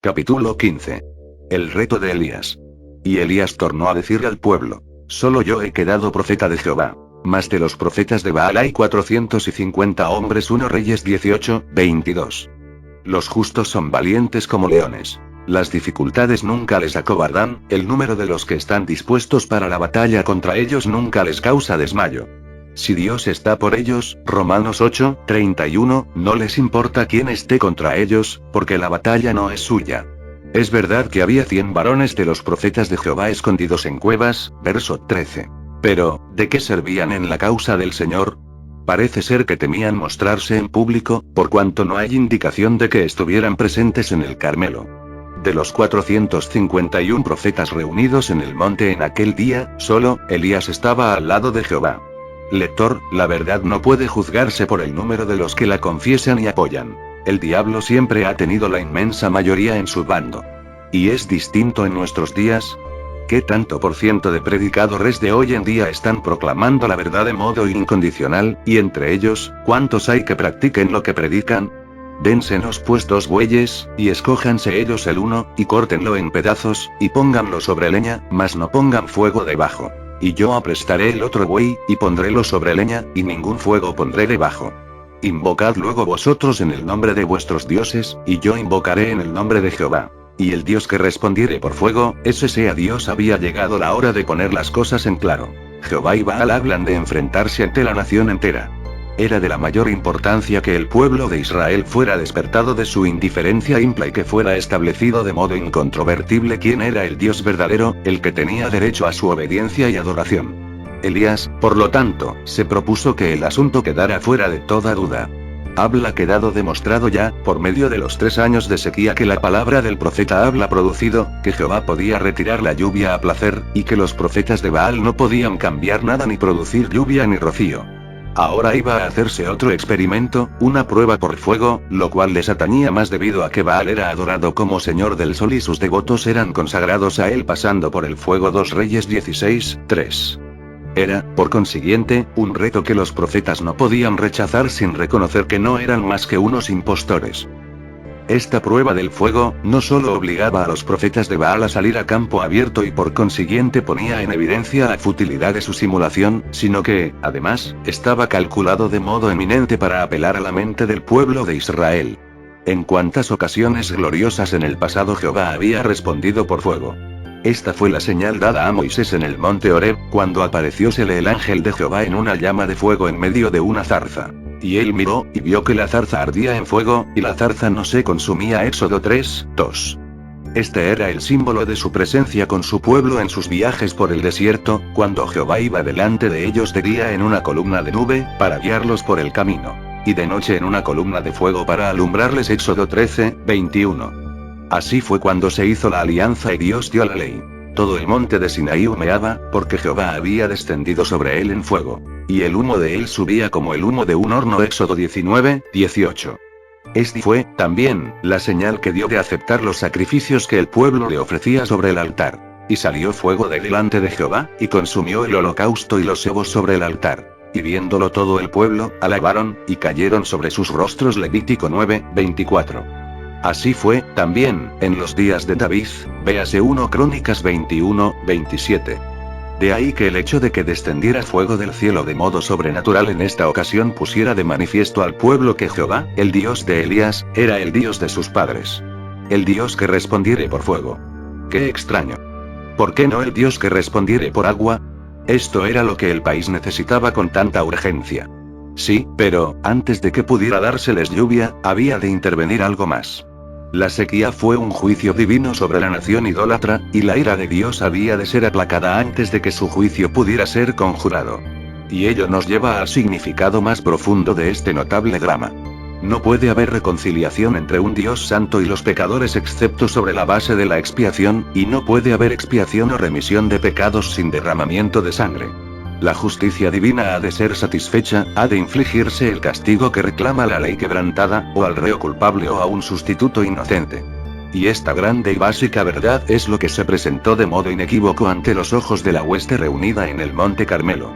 Capítulo 15. El reto de Elías. Y Elías tornó a decirle al pueblo: Solo yo he quedado profeta de Jehová. Mas de los profetas de Baal hay 450 hombres, 1 Reyes 18:22. Los justos son valientes como leones. Las dificultades nunca les acobardan, el número de los que están dispuestos para la batalla contra ellos nunca les causa desmayo. Si Dios está por ellos, Romanos 8:31, no les importa quién esté contra ellos, porque la batalla no es suya. Es verdad que había 100 varones de los profetas de Jehová escondidos en cuevas, verso 13. Pero, ¿de qué servían en la causa del Señor? Parece ser que temían mostrarse en público, por cuanto no hay indicación de que estuvieran presentes en el Carmelo. De los 451 profetas reunidos en el monte en aquel día, solo Elías estaba al lado de Jehová. Lector, la verdad no puede juzgarse por el número de los que la confiesan y apoyan. El diablo siempre ha tenido la inmensa mayoría en su bando. ¿Y es distinto en nuestros días? ¿Qué tanto por ciento de predicadores de hoy en día están proclamando la verdad de modo incondicional, y entre ellos, cuántos hay que practiquen lo que predican? Dénsenos pues 2 bueyes, y escójanse ellos el uno, y córtenlo en pedazos, y pónganlo sobre leña, mas no pongan fuego debajo. Y yo aprestaré el otro buey, y pondrélo sobre leña, y ningún fuego pondré debajo. Invocad luego vosotros en el nombre de vuestros dioses, y yo invocaré en el nombre de Jehová. Y el Dios que respondiere por fuego, ese sea Dios. Había llegado la hora de poner las cosas en claro. Jehová y Baal hablan de enfrentarse ante la nación entera. Era de la mayor importancia que el pueblo de Israel fuera despertado de su indiferencia impla y que fuera establecido de modo incontrovertible quién era el Dios verdadero, el que tenía derecho a su obediencia y adoración. Elías, por lo tanto, se propuso que el asunto quedara fuera de toda duda. Habla quedado demostrado ya, por medio de los 3 años de sequía que la palabra del profeta habla producido, que Jehová podía retirar la lluvia a placer, y que los profetas de Baal no podían cambiar nada ni producir lluvia ni rocío. Ahora iba a hacerse otro experimento, una prueba por fuego, lo cual les atañía más debido a que Baal era adorado como señor del sol y sus devotos eran consagrados a él pasando por el fuego. 2 Reyes 16:3. Era, por consiguiente, un reto que los profetas no podían rechazar sin reconocer que no eran más que unos impostores. Esta prueba del fuego, no solo obligaba a los profetas de Baal a salir a campo abierto y por consiguiente ponía en evidencia la futilidad de su simulación, sino que, además, estaba calculado de modo eminente para apelar a la mente del pueblo de Israel. En cuántas ocasiones gloriosas en el pasado Jehová había respondido por fuego. Esta fue la señal dada a Moisés en el monte Horeb, cuando apareciósele el ángel de Jehová en una llama de fuego en medio de una zarza. Y él miró, y vio que la zarza ardía en fuego, y la zarza no se consumía. Éxodo 3:2. Este era el símbolo de su presencia con su pueblo en sus viajes por el desierto, cuando Jehová iba delante de ellos de día en una columna de nube, para guiarlos por el camino. Y de noche en una columna de fuego para alumbrarles. Éxodo 13:21. Así fue cuando se hizo la alianza y Dios dio la ley. Todo el monte de Sinaí humeaba, porque Jehová había descendido sobre él en fuego. Y el humo de él subía como el humo de un horno. Éxodo 19:18. Esta fue, también, la señal que dio de aceptar los sacrificios que el pueblo le ofrecía sobre el altar. Y salió fuego de delante de Jehová, y consumió el holocausto y los sebos sobre el altar. Y viéndolo todo el pueblo, alabaron, y cayeron sobre sus rostros. Levítico 9:24. Así fue, también, en los días de David, véase 1 Crónicas 21:27. De ahí que el hecho de que descendiera fuego del cielo de modo sobrenatural en esta ocasión pusiera de manifiesto al pueblo que Jehová, el Dios de Elías, era el Dios de sus padres. El Dios que respondiere por fuego. ¡Qué extraño! ¿Por qué no el Dios que respondiere por agua? Esto era lo que el país necesitaba con tanta urgencia. Sí, pero, antes de que pudiera dárseles lluvia, había de intervenir algo más. La sequía fue un juicio divino sobre la nación idólatra, y la ira de Dios había de ser aplacada antes de que su juicio pudiera ser conjurado. Y ello nos lleva al significado más profundo de este notable drama. No puede haber reconciliación entre un Dios santo y los pecadores excepto sobre la base de la expiación, y no puede haber expiación o remisión de pecados sin derramamiento de sangre. La justicia divina ha de ser satisfecha, ha de infligirse el castigo que reclama la ley quebrantada, o al reo culpable o a un sustituto inocente. Y esta grande y básica verdad es lo que se presentó de modo inequívoco ante los ojos de la hueste reunida en el monte Carmelo.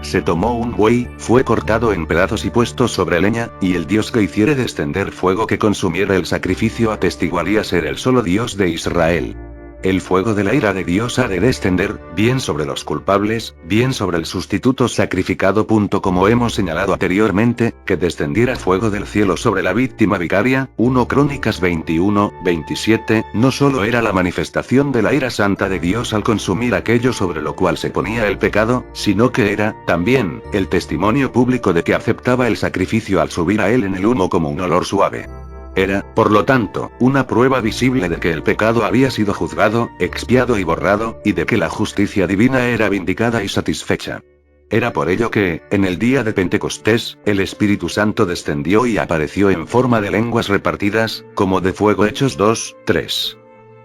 Se tomó un buey, fue cortado en pedazos y puesto sobre leña, y el Dios que hiciere descender fuego que consumiera el sacrificio atestiguaría ser el solo Dios de Israel. El fuego de la ira de Dios ha de descender, bien sobre los culpables, bien sobre el sustituto sacrificado. Como hemos señalado anteriormente, que descendiera fuego del cielo sobre la víctima vicaria, 1 Crónicas 21, 27, no solo era la manifestación de la ira santa de Dios al consumir aquello sobre lo cual se ponía el pecado, sino que era, también, el testimonio público de que aceptaba el sacrificio al subir a él en el humo como un olor suave. Era, por lo tanto, una prueba visible de que el pecado había sido juzgado, expiado y borrado, y de que la justicia divina era vindicada y satisfecha. Era por ello que, en el día de Pentecostés, el Espíritu Santo descendió y apareció en forma de lenguas repartidas, como de fuego. Hechos 2, 3.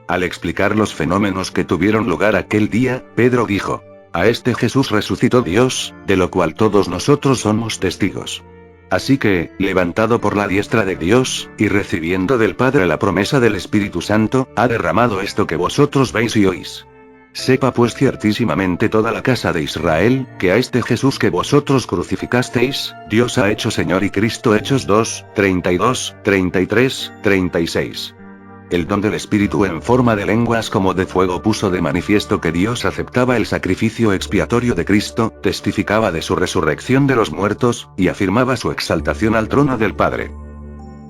Al explicar los fenómenos que tuvieron lugar aquel día, Pedro dijo: a este Jesús resucitó Dios, de lo cual todos nosotros somos testigos. Así que, levantado por la diestra de Dios, y recibiendo del Padre la promesa del Espíritu Santo, ha derramado esto que vosotros veis y oís. Sepa pues ciertísimamente toda la casa de Israel, que a este Jesús que vosotros crucificasteis, Dios ha hecho Señor y Cristo. Hechos 2, 32, 33, 36. El don del Espíritu en forma de lenguas como de fuego puso de manifiesto que Dios aceptaba el sacrificio expiatorio de Cristo, testificaba de su resurrección de los muertos, y afirmaba su exaltación al trono del Padre.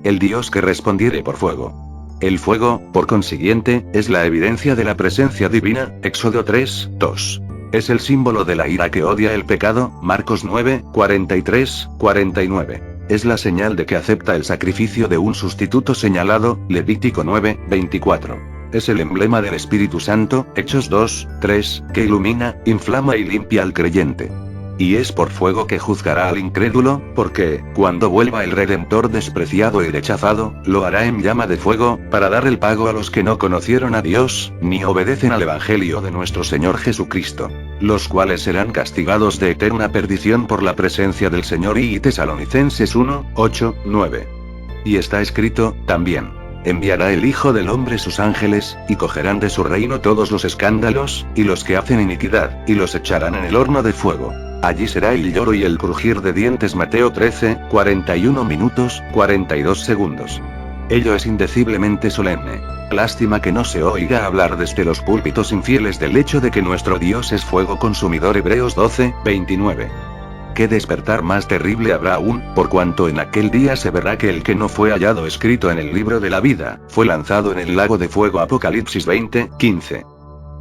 El Dios que respondiere por fuego. El fuego, por consiguiente, es la evidencia de la presencia divina. Éxodo 3, 2. Es el símbolo de la ira que odia el pecado. Marcos 9, 43, 49. Es la señal de que acepta el sacrificio de un sustituto señalado. Levítico 9, 24. Es el emblema del Espíritu Santo. Hechos 2, 3, que ilumina, inflama y limpia al creyente. Y es por fuego que juzgará al incrédulo, porque, cuando vuelva el Redentor despreciado y rechazado, lo hará en llama de fuego, para dar el pago a los que no conocieron a Dios, ni obedecen al Evangelio de nuestro Señor Jesucristo, los cuales serán castigados de eterna perdición por la presencia del Señor. Y Tesalonicenses 1, 8, 9. Y está escrito, también: enviará el Hijo del Hombre sus ángeles, y cogerán de su reino todos los escándalos, y los que hacen iniquidad, y los echarán en el horno de fuego. Allí será el lloro y el crujir de dientes. Mateo 13, 41 minutos, 42 segundos. Ello es indeciblemente solemne. Lástima que no se oiga hablar desde los púlpitos infieles del hecho de que nuestro Dios es fuego consumidor. Hebreos 12, 29. ¿Qué despertar más terrible habrá aún, por cuanto en aquel día se verá que el que no fue hallado escrito en el libro de la vida, fue lanzado en el lago de fuego? Apocalipsis 20, 15.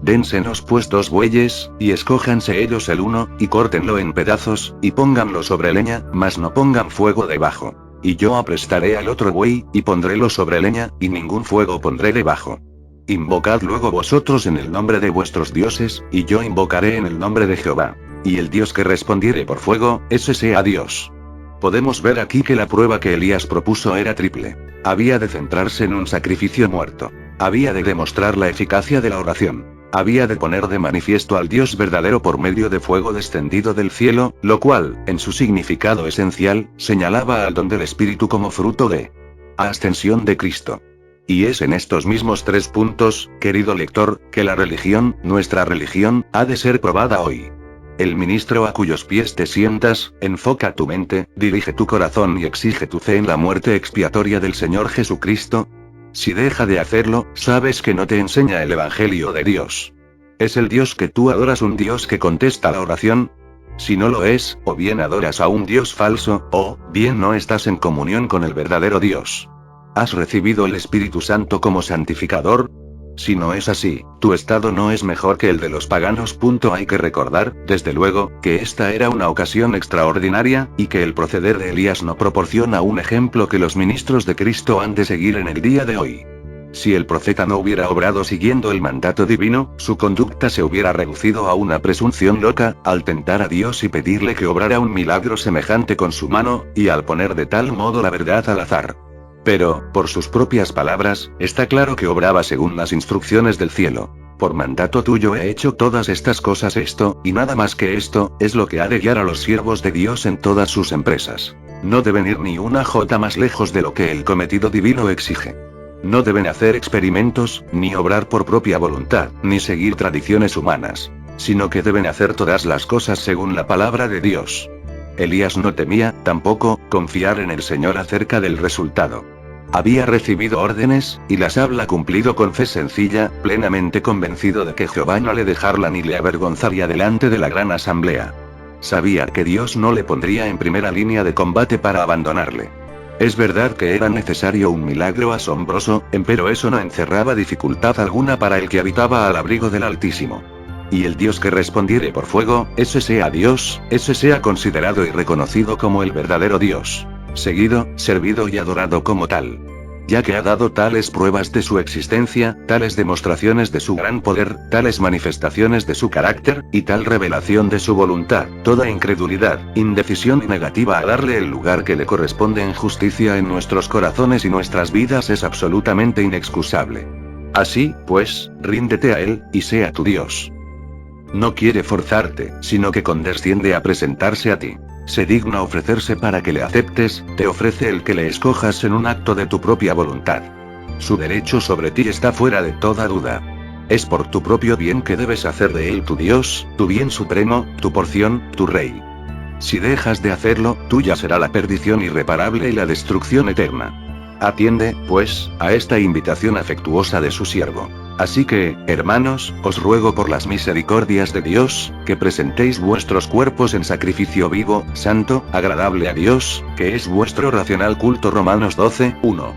Dénsenos pues 2 bueyes, y escójanse ellos el uno, y córtenlo en pedazos, y pónganlo sobre leña, mas no pongan fuego debajo. Y yo aprestaré al otro buey, y pondrélo sobre leña, y ningún fuego pondré debajo. Invocad luego vosotros en el nombre de vuestros dioses, y yo invocaré en el nombre de Jehová. Y el Dios que respondiere por fuego, ese sea Dios. Podemos ver aquí que la prueba que Elías propuso era triple. Había de centrarse en un sacrificio muerto. Había de demostrar la eficacia de la oración. Había de poner de manifiesto al Dios verdadero por medio de fuego descendido del cielo, lo cual, en su significado esencial, señalaba al don del Espíritu como fruto de ascensión de Cristo. Y es en estos mismos 3 puntos, querido lector, que la religión, nuestra religión, ha de ser probada hoy. El ministro a cuyos pies te sientas, enfoca tu mente, dirige tu corazón y exige tu fe en la muerte expiatoria del Señor Jesucristo. Si deja de hacerlo, sabes que no te enseña el Evangelio de Dios. ¿Es el Dios que tú adoras un Dios que contesta la oración? Si no lo es, o bien adoras a un Dios falso, o bien no estás en comunión con el verdadero Dios. ¿Has recibido el Espíritu Santo como santificador? Si no es así, tu estado no es mejor que el de los paganos. Hay que recordar, desde luego, que esta era una ocasión extraordinaria, y que el proceder de Elías no proporciona un ejemplo que los ministros de Cristo han de seguir en el día de hoy. Si el profeta no hubiera obrado siguiendo el mandato divino, su conducta se hubiera reducido a una presunción loca, al tentar a Dios y pedirle que obrara un milagro semejante con su mano, y al poner de tal modo la verdad al azar. Pero, por sus propias palabras, está claro que obraba según las instrucciones del cielo. Por mandato tuyo he hecho todas estas cosas. Esto, y nada más que esto, es lo que ha de guiar a los siervos de Dios en todas sus empresas. No deben ir ni una jota más lejos de lo que el cometido divino exige. No deben hacer experimentos, ni obrar por propia voluntad, ni seguir tradiciones humanas. sino que deben hacer todas las cosas según la palabra de Dios. Elías no temía, tampoco, confiar en el Señor acerca del resultado. Había recibido órdenes, y las había cumplido con fe sencilla, plenamente convencido de que Jehová no le dejaría ni le avergonzaría delante de la gran asamblea. Sabía que Dios no le pondría en primera línea de combate para abandonarle. Es verdad que era necesario un milagro asombroso, empero eso no encerraba dificultad alguna para el que habitaba al abrigo del Altísimo. Y el Dios que respondiere por fuego, ese sea Dios, ese sea considerado y reconocido como el verdadero Dios, seguido, servido y adorado como tal. Ya que ha dado tales pruebas de su existencia, tales demostraciones de su gran poder, tales manifestaciones de su carácter, y tal revelación de su voluntad, toda incredulidad, indecisión y negativa a darle el lugar que le corresponde en justicia en nuestros corazones y nuestras vidas es absolutamente inexcusable. Así, pues, ríndete a Él, y sea tu Dios. No quiere forzarte, sino que condesciende a presentarse a ti. Se digna ofrecerse para que le aceptes, te ofrece el que le escojas en un acto de tu propia voluntad. Su derecho sobre ti está fuera de toda duda. Es por tu propio bien que debes hacer de él tu Dios, tu bien supremo, tu porción, tu rey. Si dejas de hacerlo, tuya será la perdición irreparable y la destrucción eterna. Atiende, pues, a esta invitación afectuosa de su siervo. Así que, hermanos, os ruego por las misericordias de Dios, que presentéis vuestros cuerpos en sacrificio vivo, santo, agradable a Dios, que es vuestro racional culto. Romanos 12:1.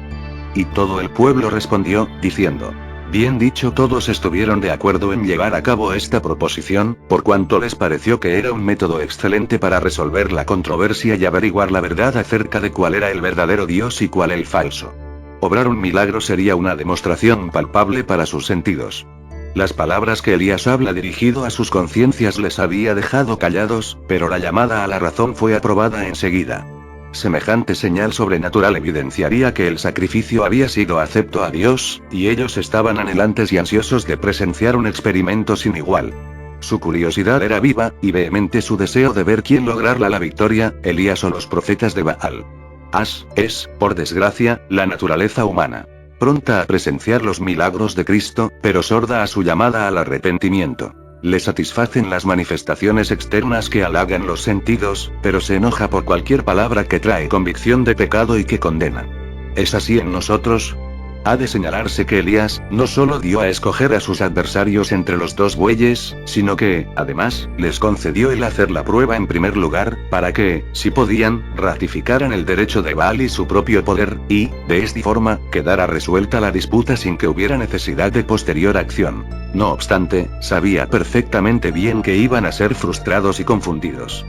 Y todo el pueblo respondió, diciendo: bien dicho. Todos estuvieron de acuerdo en llevar a cabo esta proposición, por cuanto les pareció que era un método excelente para resolver la controversia y averiguar la verdad acerca de cuál era el verdadero Dios y cuál el falso. Obrar un milagro sería una demostración palpable para sus sentidos. Las palabras que Elías habla dirigido a sus conciencias les había dejado callados, pero la llamada a la razón fue aprobada enseguida. Semejante señal sobrenatural evidenciaría que el sacrificio había sido acepto a Dios, y ellos estaban anhelantes y ansiosos de presenciar un experimento sin igual. Su curiosidad era viva, y vehemente su deseo de ver quién lograra la victoria, Elías o los profetas de Baal. Es, por desgracia, la naturaleza humana. Pronta a presenciar los milagros de Cristo, pero sorda a su llamada al arrepentimiento. Le satisfacen las manifestaciones externas que halagan los sentidos, pero se enoja por cualquier palabra que trae convicción de pecado y que condena. ¿Es así en nosotros? Ha de señalarse que Elías, no solo dio a escoger a sus adversarios entre los dos bueyes, sino que, además, les concedió el hacer la prueba en primer lugar, para que, si podían, ratificaran el derecho de Baal y su propio poder, y, de esta forma, quedara resuelta la disputa sin que hubiera necesidad de posterior acción. No obstante, sabía perfectamente bien que iban a ser frustrados y confundidos.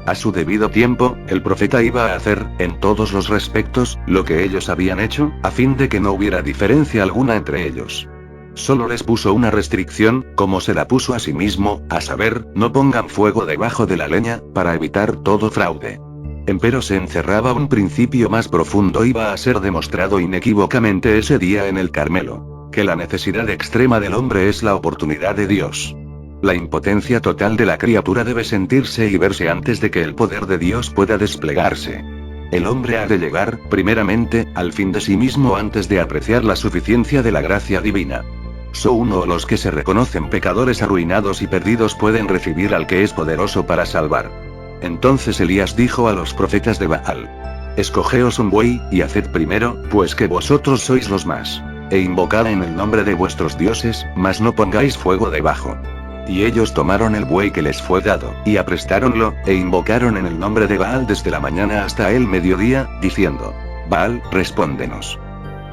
A su debido tiempo, el profeta iba a hacer, en todos los respectos, lo que ellos habían hecho, a fin de que no hubiera diferencia alguna entre ellos. Solo les puso una restricción, como se la puso a sí mismo, a saber, no pongan fuego debajo de la leña, para evitar todo fraude. Empero se encerraba un principio más profundo. Iba a ser demostrado inequívocamente ese día en el Carmelo, que la necesidad extrema del hombre es la oportunidad de Dios. La impotencia total de la criatura debe sentirse y verse antes de que el poder de Dios pueda desplegarse. El hombre ha de llegar, primeramente, al fin de sí mismo antes de apreciar la suficiencia de la gracia divina. Solo los que se reconocen pecadores arruinados y perdidos pueden recibir al que es poderoso para salvar. Entonces Elías dijo a los profetas de Baal: escogeos un buey, y haced primero, pues que vosotros sois los más. E invocad en el nombre de vuestros dioses, mas no pongáis fuego debajo. Y ellos tomaron el buey que les fue dado, y aprestáronlo, e invocaron en el nombre de Baal desde la mañana hasta el mediodía, diciendo: Baal, respóndenos.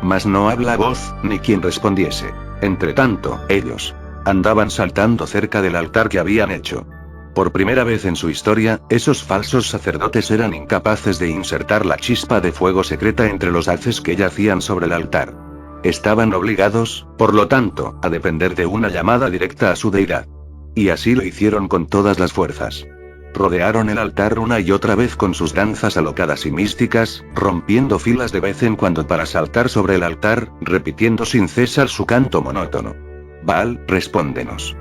Mas no habla voz, ni quien respondiese. Entretanto, ellos andaban saltando cerca del altar que habían hecho. Por primera vez en su historia, esos falsos sacerdotes eran incapaces de insertar la chispa de fuego secreta entre los haces que yacían sobre el altar. Estaban obligados, por lo tanto, a depender de una llamada directa a su deidad. Y así lo hicieron con todas las fuerzas. Rodearon el altar una y otra vez con sus danzas alocadas y místicas, rompiendo filas de vez en cuando para saltar sobre el altar, repitiendo sin cesar su canto monótono. Baal, respóndenos.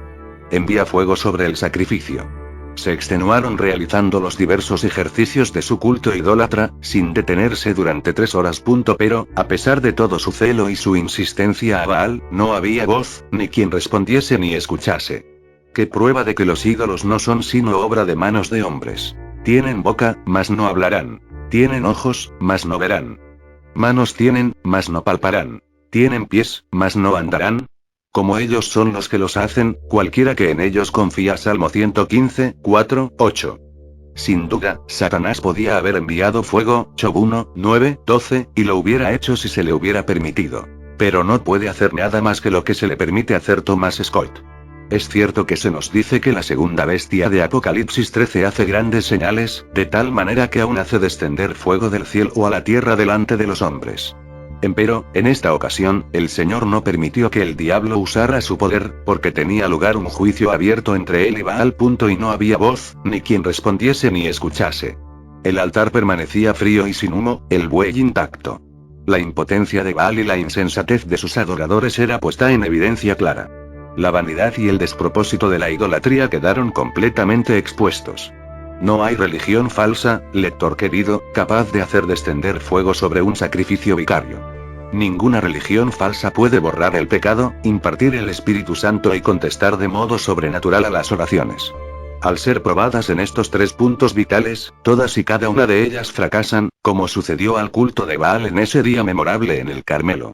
Envía fuego sobre el sacrificio. Se extenuaron realizando los diversos ejercicios de su culto idólatra, sin detenerse durante 3 horas. Pero, a pesar de todo su celo y su insistencia a Baal, no había voz, ni quien respondiese ni escuchase. ¿Qué prueba de que los ídolos no son sino obra de manos de hombres? Tienen boca, mas no hablarán. Tienen ojos, mas no verán. Manos tienen, mas no palparán. Tienen pies, mas no andarán. Como ellos son los que los hacen, cualquiera que en ellos confía. Salmo 115, 4, 8. Sin duda, Satanás podía haber enviado fuego, Job 1, 9, 12, y lo hubiera hecho si se le hubiera permitido. Pero no puede hacer nada más que lo que se le permite hacer. Thomas Scott. Es cierto que se nos dice que la segunda bestia de Apocalipsis 13 hace grandes señales, de tal manera que aún hace descender fuego del cielo a la tierra delante de los hombres. Empero, en esta ocasión, el Señor no permitió que el diablo usara su poder, porque tenía lugar un juicio abierto entre él y Baal. Y no había voz, ni quien respondiese ni escuchase. El altar permanecía frío y sin humo, el buey intacto. La impotencia de Baal y la insensatez de sus adoradores era puesta en evidencia clara. La vanidad y el despropósito de la idolatría quedaron completamente expuestos. No hay religión falsa, lector querido, capaz de hacer descender fuego sobre un sacrificio vicario. Ninguna religión falsa puede borrar el pecado, impartir el Espíritu Santo y contestar de modo sobrenatural a las oraciones. Al ser probadas en estos tres puntos vitales, todas y cada una de ellas fracasan, como sucedió al culto de Baal en ese día memorable en el Carmelo.